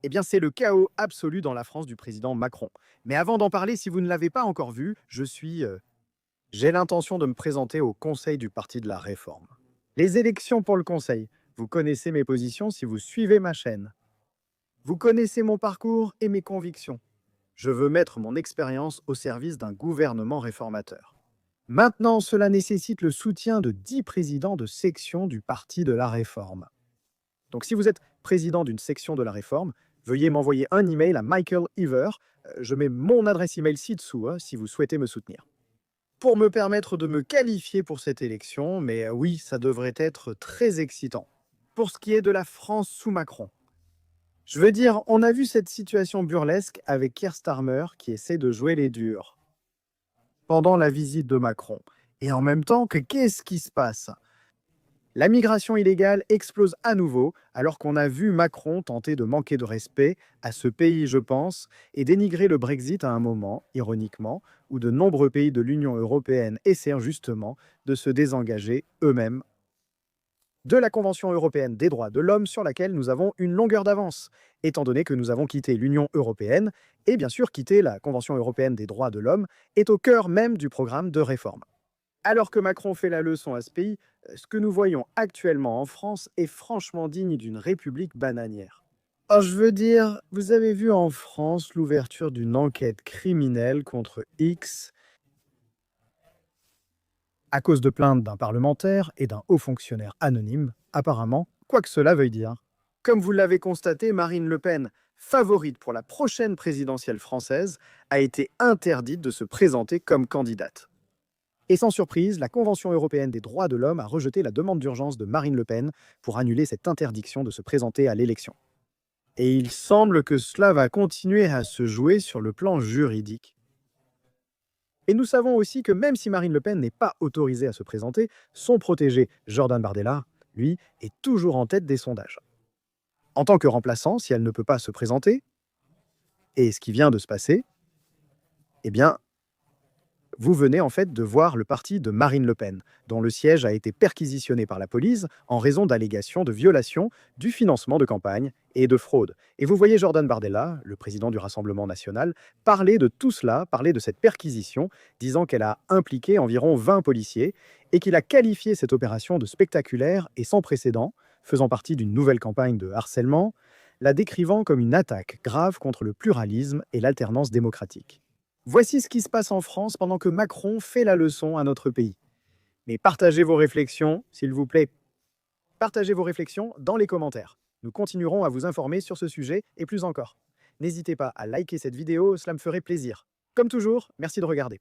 Eh bien, c'est le chaos absolu dans la France du président Macron. Mais avant d'en parler, si vous ne l'avez pas encore vu, j'ai l'intention de me présenter au Conseil du Parti de la Réforme. Les élections pour le Conseil. Vous connaissez mes positions si vous suivez ma chaîne. Vous connaissez mon parcours et mes convictions. Je veux mettre mon expérience au service d'un gouvernement réformateur. Maintenant, cela nécessite le soutien de 10 présidents de section du Parti de la Réforme. Donc si vous êtes président d'une section de la Réforme, veuillez m'envoyer un email à Michael Ever. Je mets mon adresse email ci-dessous si vous souhaitez me soutenir. Pour me permettre de me qualifier pour cette élection, mais oui, ça devrait être très excitant. Pour ce qui est de la France sous Macron, je veux dire, on a vu cette situation burlesque avec Keir Starmer qui essaie de jouer les durs pendant la visite de Macron. Et en même temps, qu'est-ce qui se passe? La migration illégale explose à nouveau, alors qu'on a vu Macron tenter de manquer de respect à ce pays, je pense, et dénigrer le Brexit à un moment, ironiquement, où de nombreux pays de l'Union européenne essaient justement de se désengager eux-mêmes de la Convention européenne des droits de l'homme sur laquelle nous avons une longueur d'avance, étant donné que nous avons quitté l'Union européenne, et bien sûr quitter la Convention européenne des droits de l'homme est au cœur même du programme de réforme. Alors que Macron fait la leçon à ce pays, ce que nous voyons actuellement en France est franchement digne d'une république bananière. Oh, je veux dire, vous avez vu en France l'ouverture d'une enquête criminelle contre X à cause de plaintes d'un parlementaire et d'un haut fonctionnaire anonyme, apparemment, quoi que cela veuille dire. Comme vous l'avez constaté, Marine Le Pen, favorite pour la prochaine présidentielle française, a été interdite de se présenter comme candidate. Et sans surprise, la Convention européenne des droits de l'homme a rejeté la demande d'urgence de Marine Le Pen pour annuler cette interdiction de se présenter à l'élection. Et il semble que cela va continuer à se jouer sur le plan juridique. Et nous savons aussi que même si Marine Le Pen n'est pas autorisée à se présenter, son protégé Jordan Bardella, lui, est toujours en tête des sondages. En tant que remplaçant, si elle ne peut pas se présenter, et ce qui vient de se passer, eh bien, vous venez en fait de voir le parti de Marine Le Pen, dont le siège a été perquisitionné par la police en raison d'allégations de violation du financement de campagne et de fraude. Et vous voyez Jordan Bardella, le président du Rassemblement national, parler de tout cela, parler de cette perquisition, disant qu'elle a impliqué environ 20 policiers et qu'il a qualifié cette opération de spectaculaire et sans précédent, faisant partie d'une nouvelle campagne de harcèlement, la décrivant comme une attaque grave contre le pluralisme et l'alternance démocratique. Voici ce qui se passe en France pendant que Macron fait la leçon à notre pays. Mais partagez vos réflexions, s'il vous plaît. Partagez vos réflexions dans les commentaires. Nous continuerons à vous informer sur ce sujet et plus encore. N'hésitez pas à liker cette vidéo, cela me ferait plaisir. Comme toujours, merci de regarder.